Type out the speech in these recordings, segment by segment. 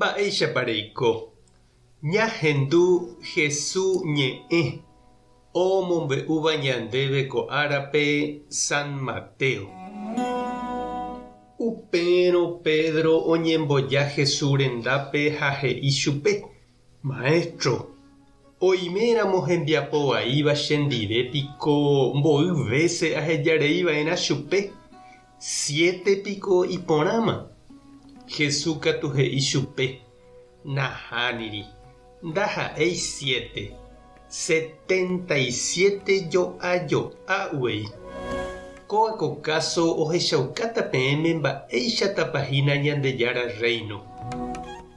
Mba'éichapareiko. Ñahendu Jesús ñe'ẽ omombe'úva ñandéve ko árape San Mateo. Upérõ Pedro oñemboja Jesús rendápe ha he'i chupe: Maestro, oiméramo hembiapo vaíva chendivépiko mbo'y véce ahejareiva'erã chupe, 7 piko iporãma. Jesús katu he'i chupe: Nahániri, ndaha'éi 7. 77 jo'ajo'ãguéi. Kó'ako caso ohechaukáta peẽme mba'éichatapahína Ñandejára Reino.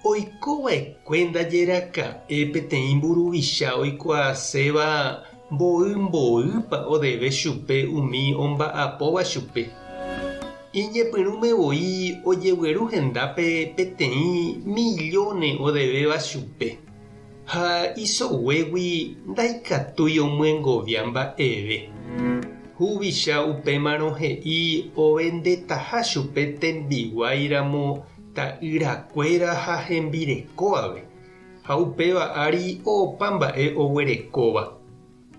Oikova'ekue ndajeraka'e peteĩ mburuvicha oikuaaséva mbo'ymbo'ýpa odeve chupe umi omba'apóva chupe. Iñepyrũmevoi ojegueru hendápe peteĩ millones odevéva chupe. Ha isoguégui ndaikatúi omyengovia mba'eve. Huvicha upémarõ he'i ovendetaha chupe tembiguáiramo ta'yrakuéra ha hembirekóvape. Ha upéva ári opa mba'e oguerekóva.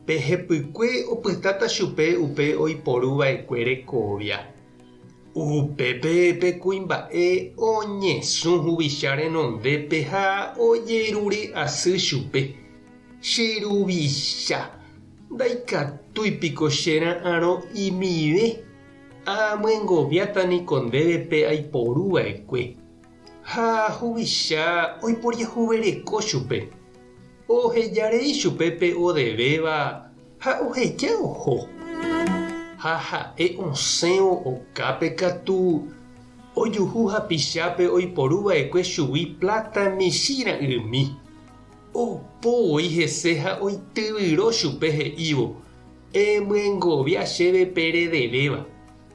Pehepykue opytáta chupe upe oiporuva'ekue rekovia. Upépe pekuimba'e oñesũ huvicha renondépe ha ojerure asy chupe: Cheruvicha, ndaikatúipiko chera'ãrõ imive. Amyengoviátaniko ndévepe aiporuva'ekue. Ha huvicha oiporiahuvereko chupe. Ohejarei chupépe odevéva ha oheja oho. Ha ha'e osẽvo okápe katu ojuhu hapichápe oiporuva'ekue chugui plata michĩra'ymi. Opóvoi hese ha oityvyrõ chupe he'ívo: Emyengovia chéve peredevéva.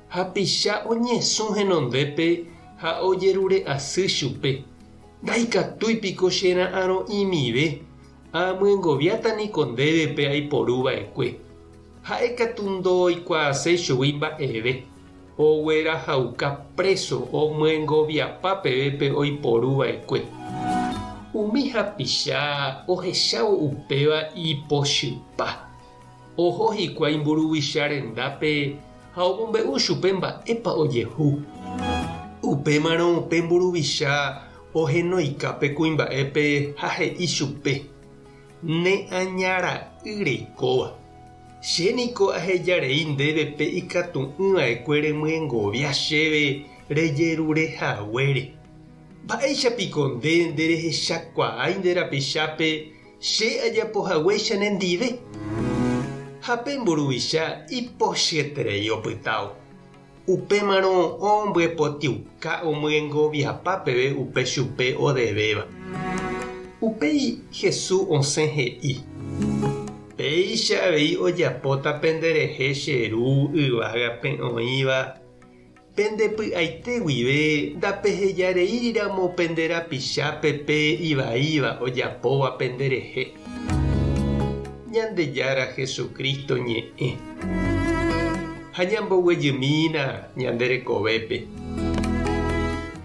Hapicha oñesũ henondépe ha ojerure asy chupe: Ndaikatúipiko chera'ãrõ imive. Amyengoviátaniko ndévepe aiporuva'ekue. Ha'ekatu ndoikuaaséi chugui mba'eve. Oguerahauka preso omyengoviapa pevépe oiporuva'ekue. Umi hapicha ohechávo upéva ipochypa. Oho hikuái mburuvicha rendápe ha omombe'u chupe mba'épa ojehu. Upémarõ upe mburuvicha ohenoikápe kuimba'épe ha he'i chupe: Ne'añara'yrekóva. Chéniko ahejarei ndévepe ikatu'ỹva'ekue remyengovia chéve rejerurehaguére. Mba'éichapiko nde nderehechakuaái nde rapichápe che ajapohaguéicha nendive. Ha pe mburuvicha ipochyetérei opytávo. Upémarõ ombyepotĩuka omyengoviapa peve upe chupe odevéva. Upéi Jesús osẽ he'i: Péicha avei ojapóta penderehe cheru yvágape oĩva. Pendepy'aite guive ndapehejareíramo penderapichápe pe ivaíva ojapóva penderehe. Ñandejára Jesucristo ñe'ẽ. Ha ñamboguejymína ñanderekovépe.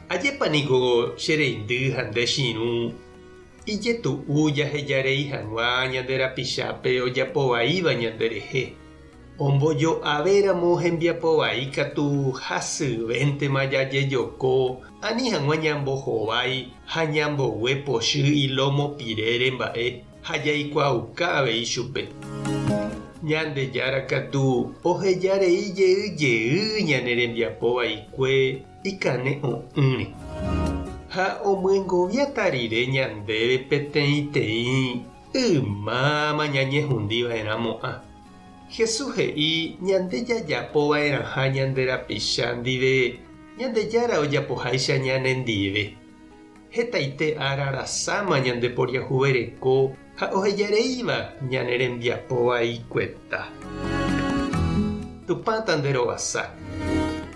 Ajépaniko chereindy ha ndechirũ ijetu'u jahejarei hag̃ua ñanderapichápe ojapovaíva ñanderehe. Ombojoavéramo hembiapovai katu hasyvéntema jajejoko ani hag̃ua ñambohovái ha ñambogue pochy ilomopirére mba'e ha jaikuaauka avei chupe. Ñandejára katu ohejarei jeýjey ñane rembiapovaikue ikane o'ỹre. Ha omyengoviáta rire ñandéve peteĩteĩ ymáma ñañehũndiva'erãmo'ã. Jesús he'i ñandejajapova'erãha ñanderapicha ndive Ñandejára ojapoháicha ñanendive. Hetaite ára rasáma ñandeporiahuvereko ha ohejareíva ñane rembiapovaikuéta. Tupã tanderovasa.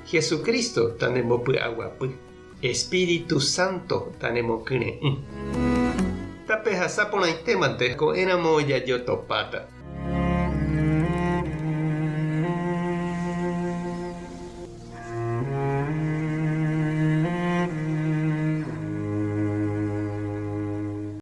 Jesucristo tandembopy'aguapy. Espíritu Santo tanemokyre'ỹ. Tapehasaporãitémante ko'ẽramo ojajotopáta.